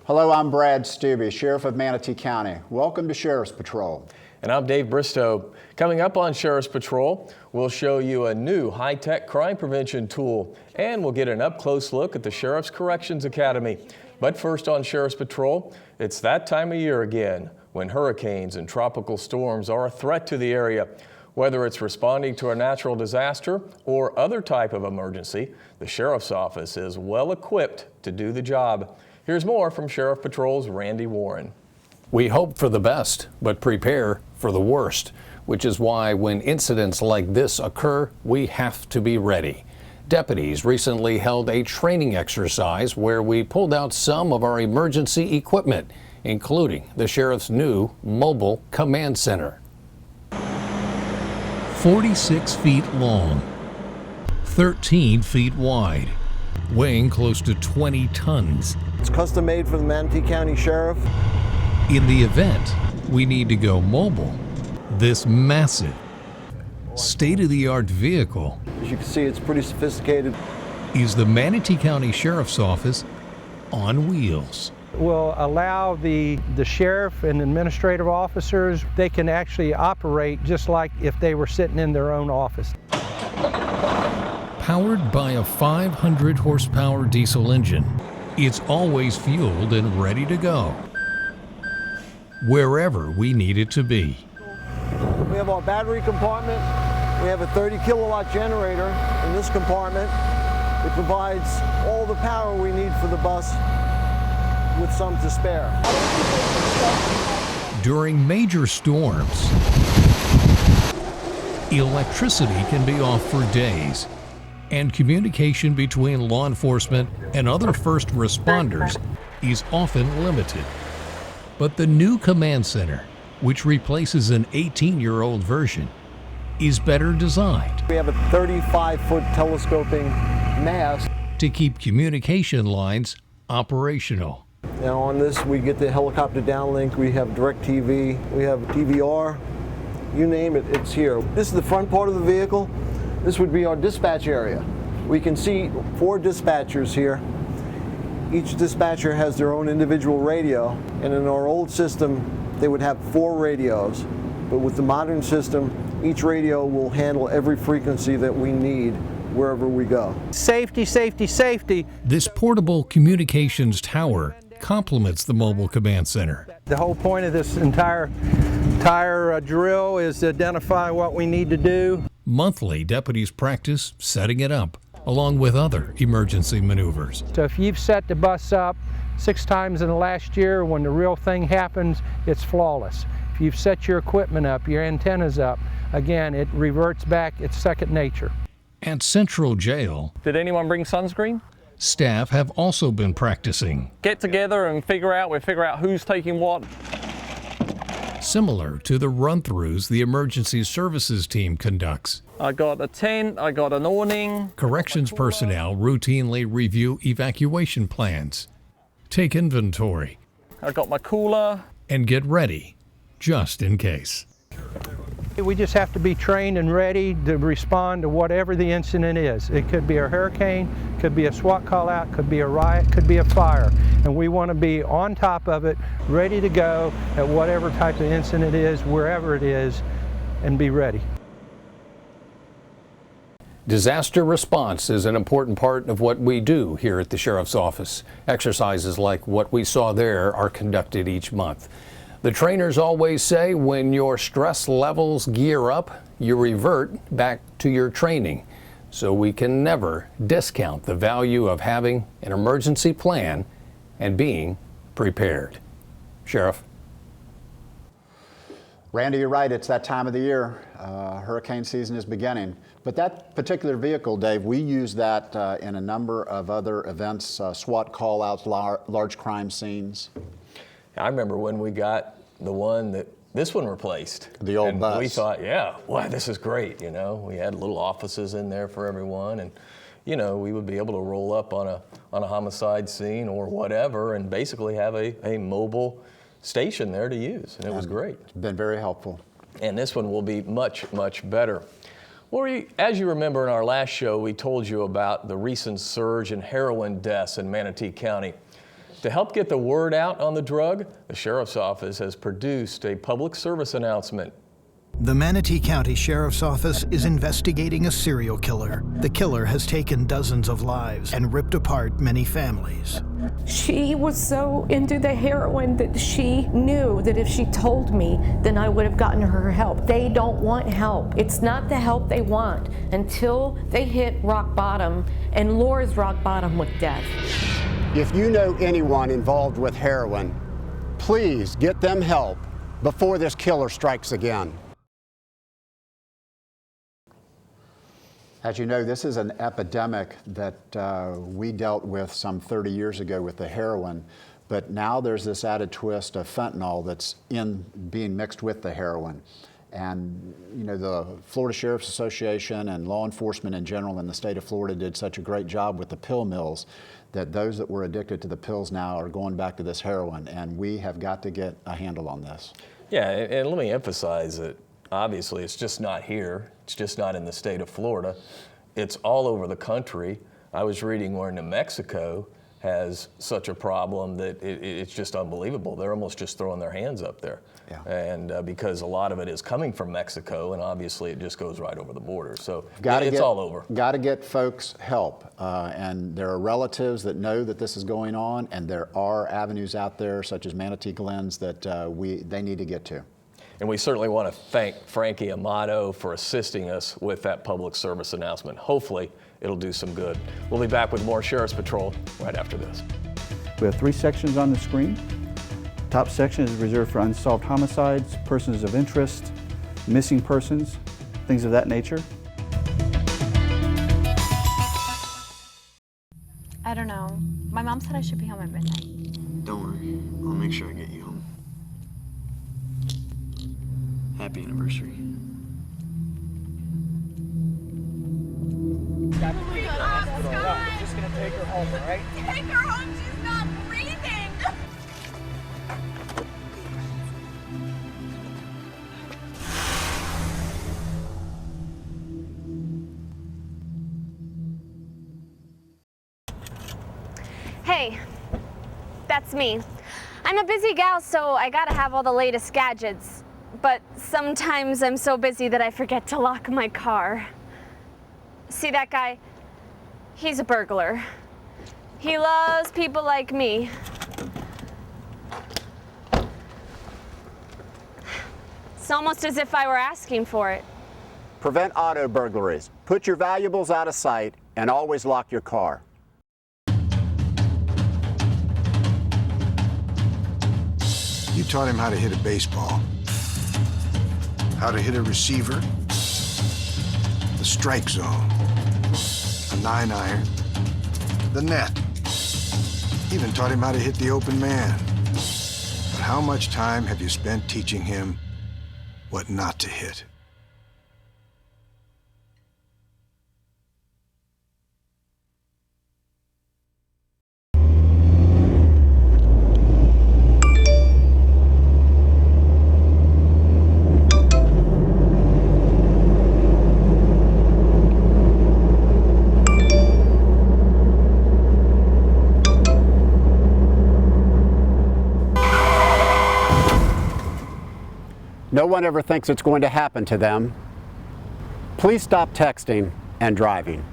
Hello, I'm Brad Stubbe, Sheriff of Manatee County. Welcome to Sheriff's Patrol. And I'm Dave Bristow. Coming up on Sheriff's Patrol, we'll show you a new high-tech crime prevention tool, and we'll get an up-close look at the Sheriff's Corrections Academy. But first on Sheriff's Patrol, it's that time of year again, when hurricanes and tropical storms are a threat to the area. Whether it's responding to a natural disaster or other type of emergency, the Sheriff's Office is well equipped to do the job. Here's more from Sheriff Patrol's Randy Warren. We hope for the best, but prepare for the worst, which is why when incidents like this occur, we have to be ready. Deputies recently held a training exercise where we pulled out some of our emergency equipment, including the Sheriff's new mobile command center. 46 feet long, 13 feet wide, weighing close to 20 tons. It's custom made for the Manatee County Sheriff. In the event we need to go mobile, this massive, state-of-the-art vehicle, As you can see, it's pretty sophisticated. is the Manatee County Sheriff's Office on wheels. Will allow the sheriff and administrative officers, they can actually operate just like if they were sitting in their own office. Powered by a 500 horsepower diesel engine, it's always fueled and ready to go, wherever we need it to be. We have our battery compartment. We have a 30 kilowatt generator in this compartment. It provides all the power we need for the bus with some to spare. During major storms, electricity can be off for days, and communication between law enforcement and other first responders is often limited. But the new command center, which replaces an 18-year-old version, is better designed. We have a 35-foot telescoping mast. To keep communication lines operational. Now on this, we get the helicopter downlink. We have DirecTV. We have DVR. You name it, it's here. This is the front part of the vehicle. This would be our dispatch area. We can see 4 dispatchers here. Each dispatcher has their own individual radio, and in our old system, they would have 4 radios. But with the modern system, each radio will handle every frequency that we need wherever we go. Safety, safety, safety. This portable communications tower complements the mobile command center. The whole point of this entire drill is to identify what we need to do. Monthly, deputies practice setting it up, along with other emergency maneuvers. So if you've set the bus up 6 times in the last year, when the real thing happens, it's flawless. If you've set your equipment up, your antennas up, again, it reverts back, it's second nature. At Central Jail, Did anyone bring sunscreen? staff have also been practicing, Get together and figure out who's taking what. similar to the run-throughs the emergency services team conducts. I got a tent, I got an awning. Corrections personnel routinely review evacuation plans, take inventory, I got my cooler. and get ready, just in case. We just have to be trained and ready to respond to whatever the incident is. It could be a hurricane, could be a SWAT call out, could be a riot, could be a fire. And we want to be on top of it, ready to go at whatever type of incident it is, wherever it is, and be ready. Disaster response is an important part of what we do here at the Sheriff's Office. Exercises like what we saw there are conducted each month. The trainers always say when your stress levels gear up, you revert back to your training. So we can never discount the value of having an emergency plan and being prepared. Sheriff. Randy, you're right, it's that time of the year. Hurricane season is beginning. But that particular vehicle, Dave, we use that in a number of other events, SWAT call-outs, large crime scenes. I remember when we got the one that this one replaced. The old bus. We thought, yeah, wow, this is great, you know. We had little offices in there for everyone, and you know, we would be able to roll up on a homicide scene or whatever and basically have a mobile station there to use, and it was great. It's been very helpful. And this one will be much, much better. Well, as you remember in our last show, we told you about the recent surge in heroin deaths in Manatee County. To help get the word out on the drug, the Sheriff's Office has produced a public service announcement. The Manatee County Sheriff's Office is investigating a serial killer. The killer has taken dozens of lives and ripped apart many families. She was so into the heroin that she knew that if she told me, then I would have gotten her help. They don't want help. It's not the help they want until they hit rock bottom, and Laura's rock bottom with death. If you know anyone involved with heroin, please get them help before this killer strikes again. As you know, this is an epidemic that we dealt with some 30 years ago with the heroin, but now there's this added twist of fentanyl that's being mixed with the heroin. And you know, the Florida Sheriff's Association and law enforcement in general in the state of Florida did such a great job with the pill mills that those that were addicted to the pills now are going back to this heroin, and we have got to get a handle on this. Yeah, and let me emphasize that obviously it's just not here. It's just not in the state of Florida. It's all over the country. I was reading where New Mexico has such a problem that it's just unbelievable. They're almost just throwing their hands up there. Yeah. And because a lot of it is coming from Mexico, and obviously it just goes right over the border. So it's all over. Got to get folks help. And there are relatives that know that this is going on, and there are avenues out there, such as Manatee Glens, that they need to get to. And we certainly want to thank Frankie Amato for assisting us with that public service announcement. Hopefully, it'll do some good. We'll be back with more Sheriff's Patrol right after this. We have 3 sections on the screen. Top section is reserved for unsolved homicides, persons of interest, missing persons, things of that nature. I don't know. My mom said I should be home at midnight. Don't worry. I'll make sure I get you home. Happy anniversary. I'm just gonna take her home, all right? Take her home, she's not breathing! Hey, that's me. I'm a busy gal, so I gotta have all the latest gadgets. But sometimes I'm so busy that I forget to lock my car. See that guy? He's a burglar. He loves people like me. It's almost as if I were asking for it. Prevent auto burglaries. Put your valuables out of sight and always lock your car. You taught him how to hit a baseball, how to hit a receiver, the strike zone, a 9-iron, the net. Even taught him how to hit the open man. But how much time have you spent teaching him what not to hit? No one ever thinks it's going to happen to them. Please stop texting and driving.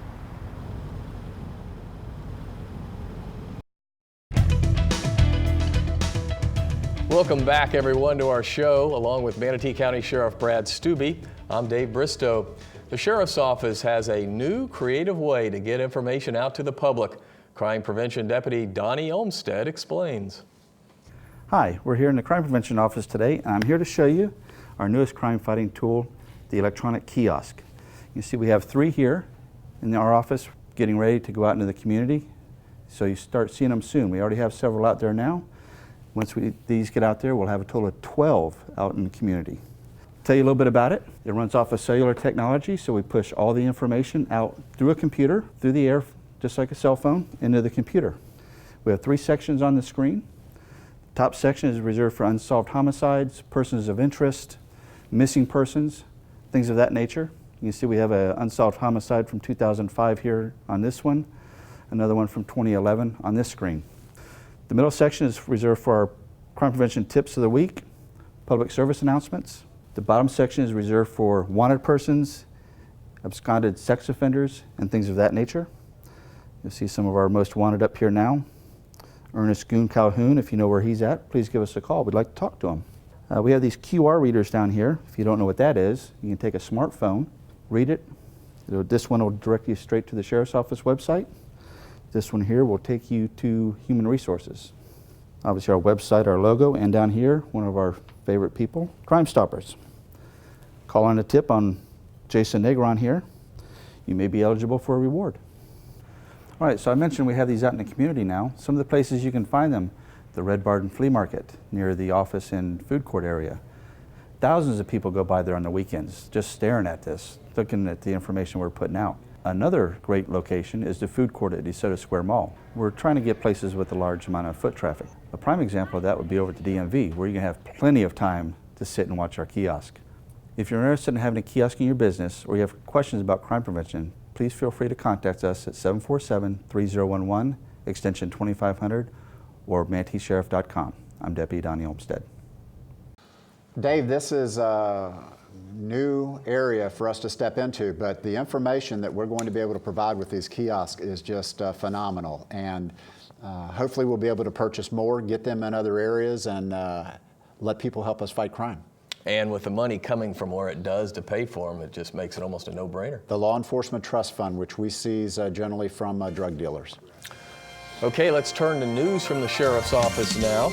Welcome back, everyone, to our show. Along with Manatee County Sheriff Brad Stubbe, I'm Dave Bristow. The Sheriff's Office has a new creative way to get information out to the public. Crime Prevention Deputy Donnie Olmstead explains. Hi, we're here in the Crime Prevention Office today, and I'm here to show you our newest crime fighting tool, the electronic kiosk. You see we have 3 here in our office getting ready to go out into the community. So you start seeing them soon. We already have several out there now. Once these get out there, we'll have a total of 12 out in the community. Tell you a little bit about it. It runs off of cellular technology, so we push all the information out through a computer, through the air, just like a cell phone, into the computer. We have 3 sections on the screen. The top section is reserved for unsolved homicides, persons of interest, missing persons, things of that nature. You can see we have an unsolved homicide from 2005 here on this one, another one from 2011 on this screen. The middle section is reserved for our crime prevention tips of the week, public service announcements. The bottom section is reserved for wanted persons, absconded sex offenders, and things of that nature. You'll see some of our most wanted up here now. Ernest Goon Calhoun, if you know where he's at, please give us a call. We'd like to talk to him. We have these QR readers down here. If you don't know what that is, you can take a smartphone, read it. This one will direct you straight to the Sheriff's Office website. This one here will take you to Human Resources. Obviously our website, our logo, and down here, one of our favorite people, Crime Stoppers. Call in a tip on Jason Negron here. You may be eligible for a reward. All right, so I mentioned we have these out in the community now. Some of the places you can find them, the Red Barton Flea Market near the office and food court area. Thousands of people go by there on the weekends just staring at this, looking at the information we're putting out. Another great location is the food court at DeSoto Square Mall. We're trying to get places with a large amount of foot traffic. A prime example of that would be over at the DMV, where you can have plenty of time to sit and watch our kiosk. If you're interested in having a kiosk in your business or you have questions about crime prevention, please feel free to contact us at 747-3011, extension 2500, or manatee-sheriff.com. I'm Deputy Donnie Olmstead. Dave, this is a new area for us to step into, but the information that we're going to be able to provide with these kiosks is just phenomenal. And hopefully we'll be able to purchase more, get them in other areas, and let people help us fight crime. And with the money coming from where it does to pay for them, it just makes it almost a no-brainer. The Law Enforcement Trust Fund, which we seize generally from drug dealers. Okay, let's turn to news from the Sheriff's Office now.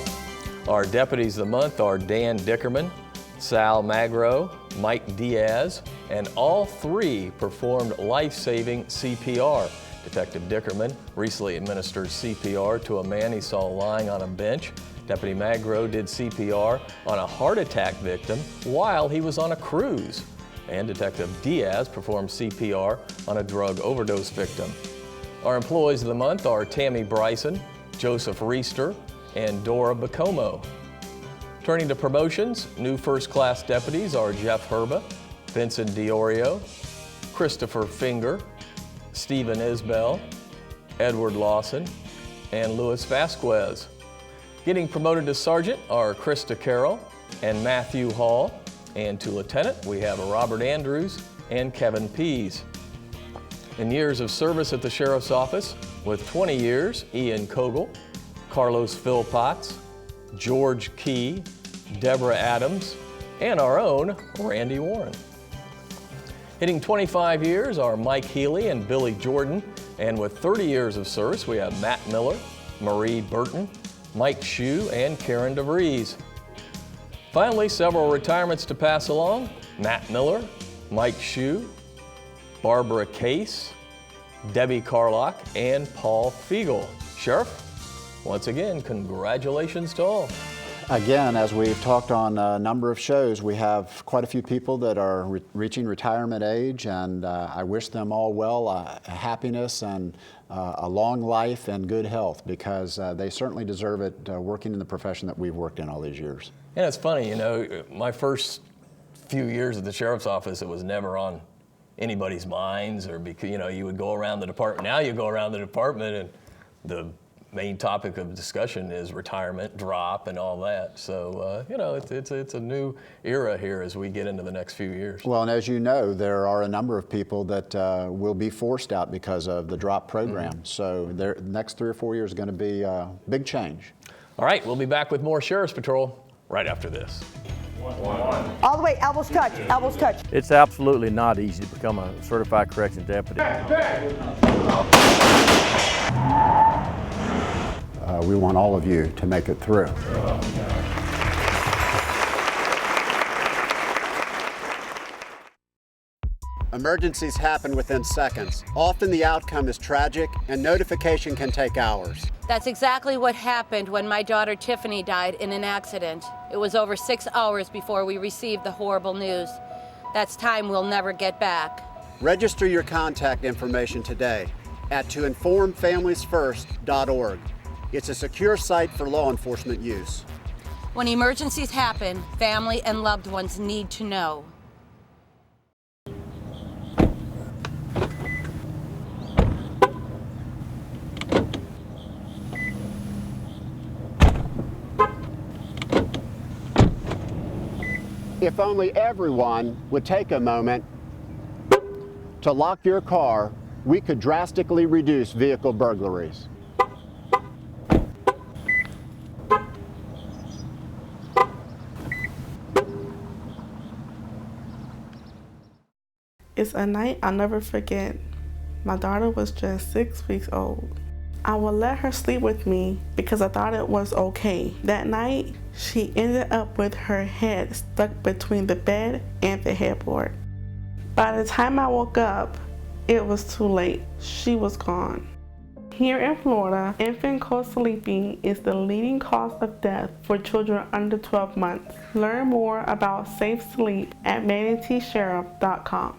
Our deputies of the month are Dan Dickerman, Sal Magro, Mike Diaz, and all three performed life-saving CPR. Detective Dickerman recently administered CPR to a man he saw lying on a bench. Deputy Magro did CPR on a heart attack victim while he was on a cruise. And Detective Diaz performed CPR on a drug overdose victim. Our employees of the month are Tammy Bryson, Joseph Reister, and Dora Bacomo. Turning to promotions, new first-class deputies are Jeff Herba, Vincent Diorio, Christopher Finger, Stephen Isbell, Edward Lawson, and Luis Vasquez. Getting promoted to sergeant are Krista Carroll and Matthew Hall, and to lieutenant we have Robert Andrews and Kevin Pease. In years of service at the Sheriff's Office, with 20 years, Ian Kogel, Carlos Philpotts, George Key, Deborah Adams, and our own Randy Warren. Hitting 25 years are Mike Healy and Billy Jordan, and with 30 years of service we have Matt Miller, Marie Burton, Mike Shue, and Karen DeVries. Finally, several retirements to pass along: Matt Miller, Mike Shue, Barbara Case, Debbie Carlock, and Paul Fiegel. Sheriff, once again, congratulations to all. Again, as we've talked on a number of shows, we have quite a few people that are reaching retirement age, and I wish them all well, happiness and a long life and good health, because they certainly deserve it working in the profession that we've worked in all these years. And it's funny, you know, my first few years at the Sheriff's Office, it was never on anybody's minds, or because, you know, you would go around the department. Now you go around the department and the main topic of discussion is retirement, drop, and all that. So, you know, it's a new era here as we get into the next few years. Well, and as you know, there are a number of people that will be forced out because of the drop program. Mm-hmm. So the next 3 or 4 years is going to be a big change. All right, we'll be back with more Sheriff's Patrol right after this. All the way, elbows touch, elbows touch. It's absolutely not easy to become a certified corrections deputy. We want all of you to make it through. Emergencies happen within seconds. Often the outcome is tragic and notification can take hours. That's exactly what happened when my daughter Tiffany died in an accident. It was over 6 hours before we received the horrible news. That's time we'll never get back. Register your contact information today at toinformfamiliesfirst.org. It's a secure site for law enforcement use. When emergencies happen, family and loved ones need to know. If only everyone would take a moment to lock your car, we could drastically reduce vehicle burglaries. It's a night I'll never forget. My daughter was just 6 weeks old. I would let her sleep with me because I thought it was okay. That night, she ended up with her head stuck between the bed and the headboard. By the time I woke up, it was too late. She was gone. Here in Florida, infant co-sleeping is the leading cause of death for children under 12 months. Learn more about safe sleep at manateesheriff.com.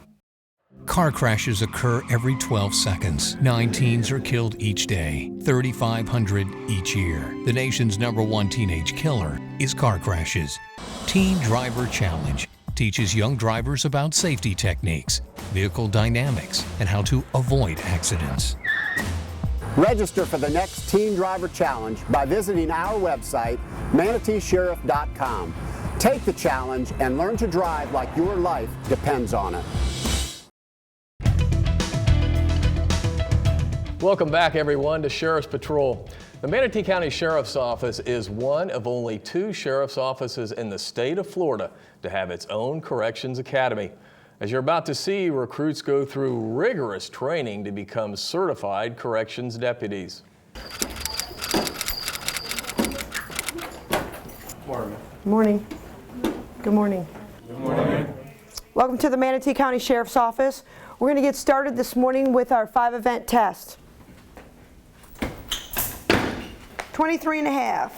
Car crashes occur every 12 seconds. 9 teens are killed each day, 3,500 each year. The nation's #1 teenage killer is car crashes. Teen Driver Challenge teaches young drivers about safety techniques, vehicle dynamics, and how to avoid accidents. Register for the next Teen Driver Challenge by visiting our website, manateesheriff.com. Take the challenge and learn to drive like your life depends on it. Welcome back, everyone, to Sheriff's Patrol. The Manatee County Sheriff's Office is one of only 2 sheriff's offices in the state of Florida to have its own corrections academy. As you're about to see, recruits go through rigorous training to become certified corrections deputies. Morning. Good morning. Good morning. Welcome to the Manatee County Sheriff's Office. We're going to get started this morning with our 5-event test. 23.5.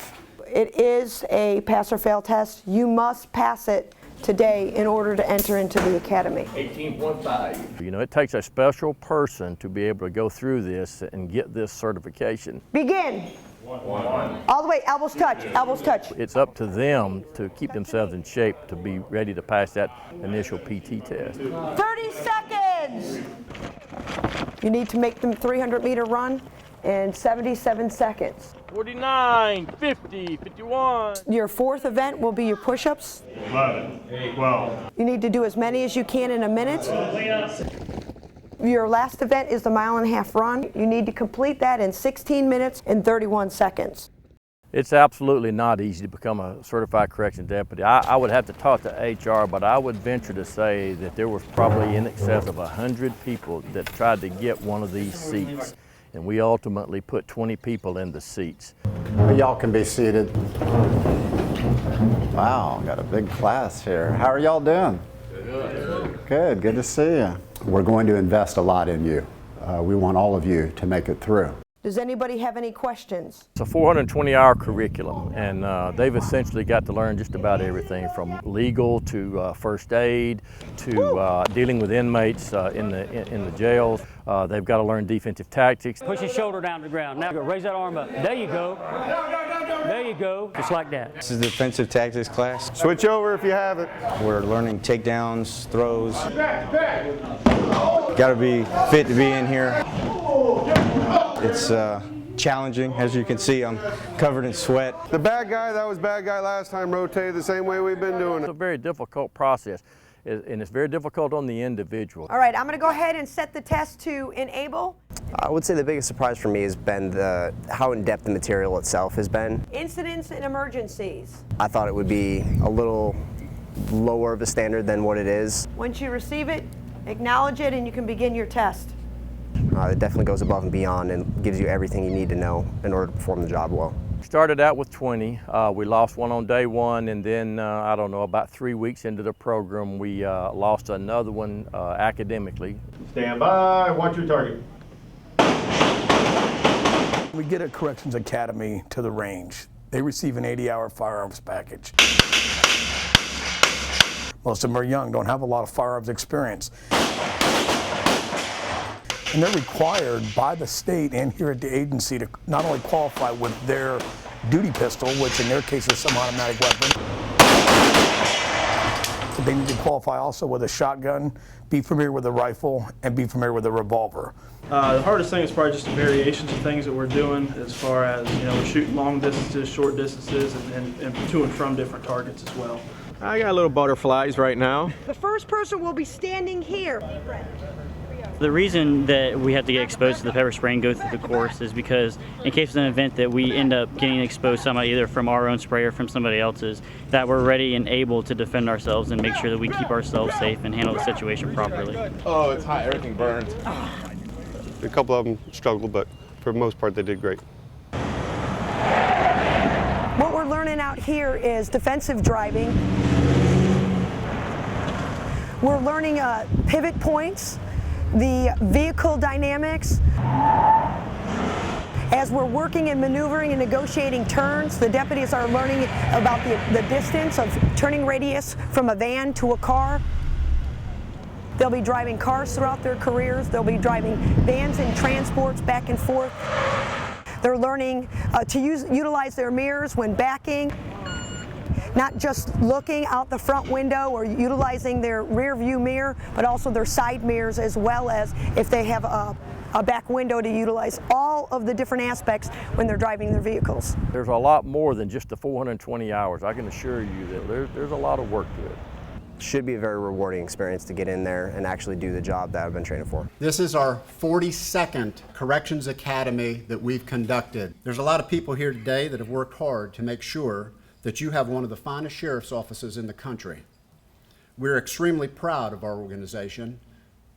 It is a pass or fail test. You must pass it today in order to enter into the academy. 18.5. You know, it takes a special person to be able to go through this and get this certification. Begin. 1. All the way, elbows touch, elbows touch. It's up to them to keep themselves in shape to be ready to pass that initial PT test. 30 seconds. You need to make them 300-meter run in 77 seconds. 49, 50, 51. Your 4th event will be your push-ups. 11, 12. You need to do as many as you can in a minute. Your last event is the 1.5-mile run. You need to complete that in 16 minutes and 31 seconds. It's absolutely not easy to become a certified corrections deputy. I would have to talk to HR, but I would venture to say that there was probably in excess of 100 people that tried to get one of these seats. And we ultimately put 20 people in the seats. Y'all can be seated. Wow, got a big class here. How are y'all doing? Good, good to see you. We're going to invest a lot in you. We want all of you to make it through. Does anybody have any questions? It's a 420-hour curriculum, and they've essentially got to learn just about everything from legal to first aid to dealing with inmates in the jails. They've got to learn defensive tactics. Push your shoulder down to the ground. Now raise that arm up. There you go. There you go. Just like that. This is the defensive tactics class. Switch over if you have it. We're learning takedowns, throws. Got to be fit to be in here. It's challenging. As you can see, I'm covered in sweat. The bad guy, that was bad guy last time, rotated the same way we've been doing it. It's a very difficult process, and it's very difficult on the individual. All right, I'm going to go ahead and set the test to enable. I would say the biggest surprise for me has been how in-depth the material itself has been. Incidents and emergencies. I thought it would be a little lower of a standard than what it is. Once you receive it, acknowledge it, and you can begin your test. It definitely goes above and beyond and gives you everything you need to know in order to perform the job well. Started out with 20. We lost one on day 1, and then, I don't know, about 3 weeks into the program, we lost another one academically. Stand by, watch your target. We get a corrections academy to the range. They receive an 80-hour firearms package. Most of them are young, don't have a lot of firearms experience. And they're required by the state and here at the agency to not only qualify with their duty pistol, which in their case is some automatic weapon, but they need to qualify also with a shotgun, be familiar with a rifle, and be familiar with a revolver. The hardest thing is probably just the variations of things that we're doing as far as, we're shooting long distances, short distances, and to and from different targets as well. I got a little butterflies right now. The first person will be standing here. The reason that we have to get exposed to the pepper spray and go through the course is because in case of an event that we end up getting exposed to somebody either from our own spray or from somebody else's, that we're ready and able to defend ourselves and make sure that we keep ourselves safe and handle the situation properly. Oh, it's hot. Everything burns. A couple of them struggled, but for the most part, they did great. What we're learning out here is defensive driving. We're learning pivot points, the vehicle dynamics. As we're working and maneuvering and negotiating turns, the deputies are learning about the distance of turning radius from a van to a car. They'll be driving cars throughout their careers. They'll be driving vans and transports back and forth. They're learning to utilize their mirrors when backing, not just looking out the front window or utilizing their rear view mirror, but also their side mirrors, as well as if they have a back window, to utilize all of the different aspects when they're driving their vehicles. There's a lot more than just the 420 hours. I can assure you that there's a lot of work to it. Should be a very rewarding experience to get in there and actually do the job that I've been training for. This is our 42nd Corrections Academy that we've conducted. There's a lot of people here today that have worked hard to make sure that you have one of the finest sheriff's offices in the country. We're extremely proud of our organization,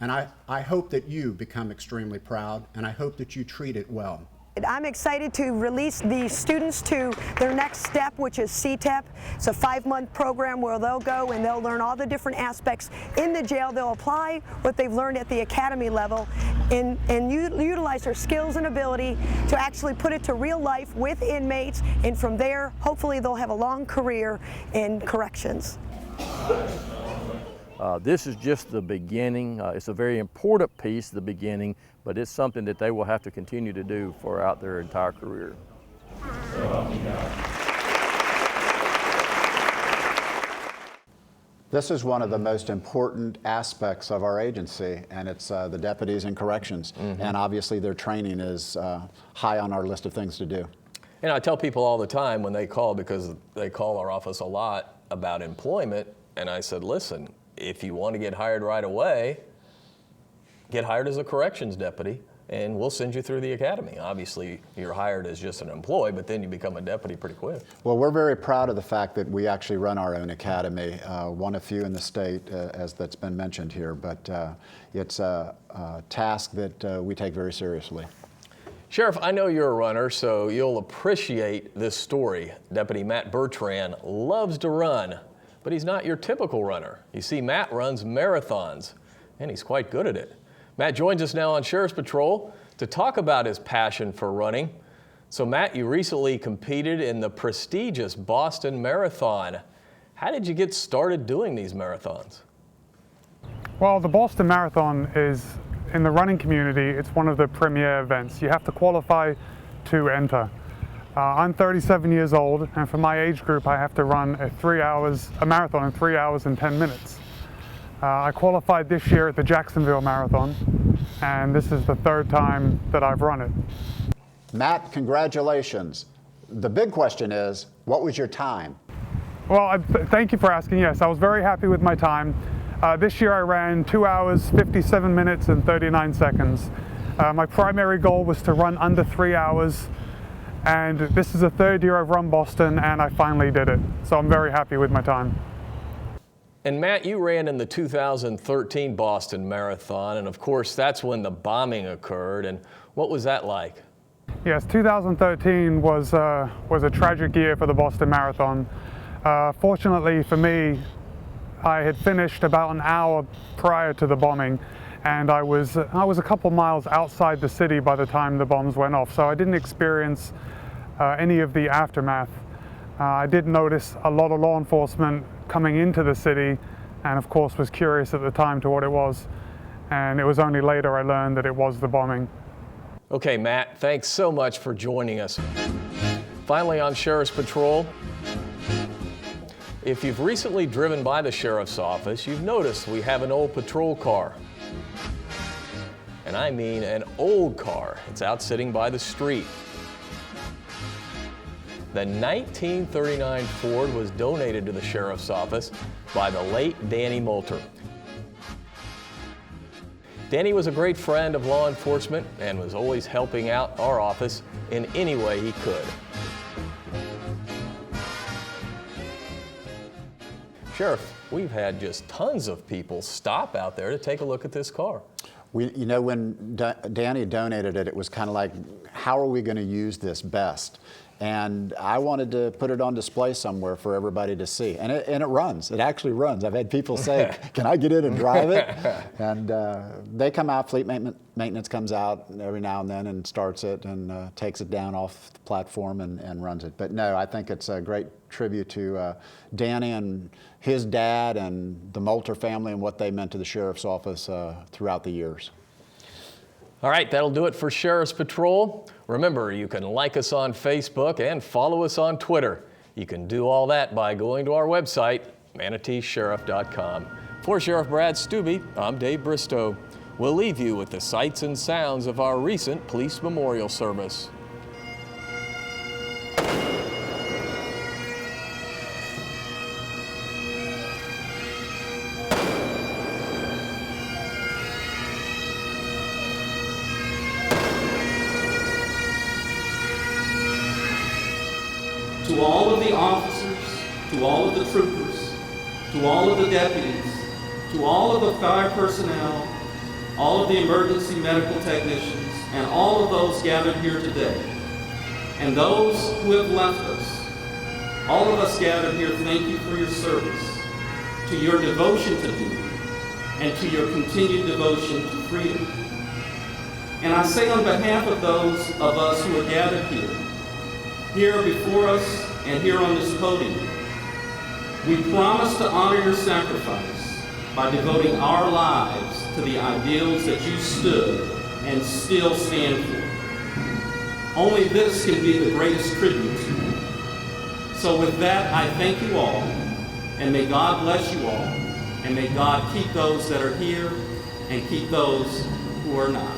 and I hope that you become extremely proud, and I hope that you treat it well. I'm excited to release the students to their next step, which is CTEP. It's a 5-month program where they'll go and they'll learn all the different aspects in the jail. They'll apply what they've learned at the academy level and utilize their skills and ability to actually put it to real life with inmates, and from there, hopefully they'll have a long career in corrections. This is just the beginning. It's a very important piece, the beginning, but it's something that they will have to continue to do throughout their entire career. This is one of the most important aspects of our agency, and it's the deputies in corrections. And obviously their training is high on our list of things to do. And I tell people all the time when they call, because they call our office a lot about employment, and I said, listen, if you want to get hired right away, get hired as a corrections deputy, and we'll send you through the academy. Obviously, you're hired as just an employee, but then you become a deputy pretty quick. Well, we're very proud of the fact that we actually run our own academy, one of few in the state, as that's been mentioned here, but it's a task that we take very seriously. Sheriff, I know you're a runner, so you'll appreciate this story. Deputy Matt Bertrand loves to run, but he's not your typical runner. You see, Matt runs marathons, and he's quite good at it. Matt joins us now on Sheriff's Patrol to talk about his passion for running. So Matt, you recently competed in the prestigious Boston Marathon. How did you get started doing these marathons? Well, the Boston Marathon is, in the running community, it's one of the premier events. You have to qualify to enter. I'm 37 years old, and for my age group, I have to run a marathon in 3 hours and 10 minutes. I qualified this year at the Jacksonville Marathon, and this is the 3rd time that I've run it. Matt, congratulations. The big question is, what was your time? Well, thank you for asking. Yes, I was very happy with my time. This year I ran 2 hours, 57 minutes, and 39 seconds. My primary goal was to run under 3 hours, and this is the 3rd year I've run Boston, and I finally did it. So I'm very happy with my time. And Matt, you ran in the 2013 Boston Marathon, and of course that's when the bombing occurred. And what was that like? Yes, 2013 was a tragic year for the Boston Marathon. Fortunately for me, I had finished about an hour prior to the bombing, and I was a couple miles outside the city by the time the bombs went off, so I didn't experience any of the aftermath. I did notice a lot of law enforcement coming into the city, and of course was curious at the time to what it was, and it was only later I learned that it was the bombing. Okay, Matt, thanks so much for joining us. Finally on Sheriff's Patrol, if you've recently driven by the Sheriff's office, you've noticed we have an old patrol car. And I mean an old car. It's out sitting by the street. The 1939 Ford was donated to the sheriff's office by the late Danny Moulter. Danny was a great friend of law enforcement and was always helping out our office in any way he could. Sheriff, we've had just tons of people stop out there to take a look at this car. You know, when Danny donated it, it was kind of like, how are we going to use this best? And I wanted to put it on display somewhere for everybody to see. And it runs. It actually runs. I've had people say, can I get in and drive it? And they come out, fleet maintenance comes out every now and then and starts it and takes it down off the platform and runs it. But no, I think it's a great tribute to Danny and his dad and the Moulter family and what they meant to the sheriff's office throughout the years. All right, that'll do it for Sheriff's Patrol. Remember, you can like us on Facebook and follow us on Twitter. You can do all that by going to our website, ManateeSheriff.com. For Sheriff Brad Stubbe, I'm Dave Bristow. We'll leave you with the sights and sounds of our recent police memorial service. To all of the officers, to all of the troopers, to all of the deputies, to all of the fire personnel, all of the emergency medical technicians, and all of those gathered here today, and those who have left us, all of us gathered here, thank you for your service, to your devotion to duty, and to your continued devotion to freedom. And I say on behalf of those of us who are gathered here before us and here on this podium, we promise to honor your sacrifice by devoting our lives to the ideals that you stood and still stand for. Only this can be the greatest tribute to you. So with that, I thank you all, and may God bless you all, and may God keep those that are here and keep those who are not.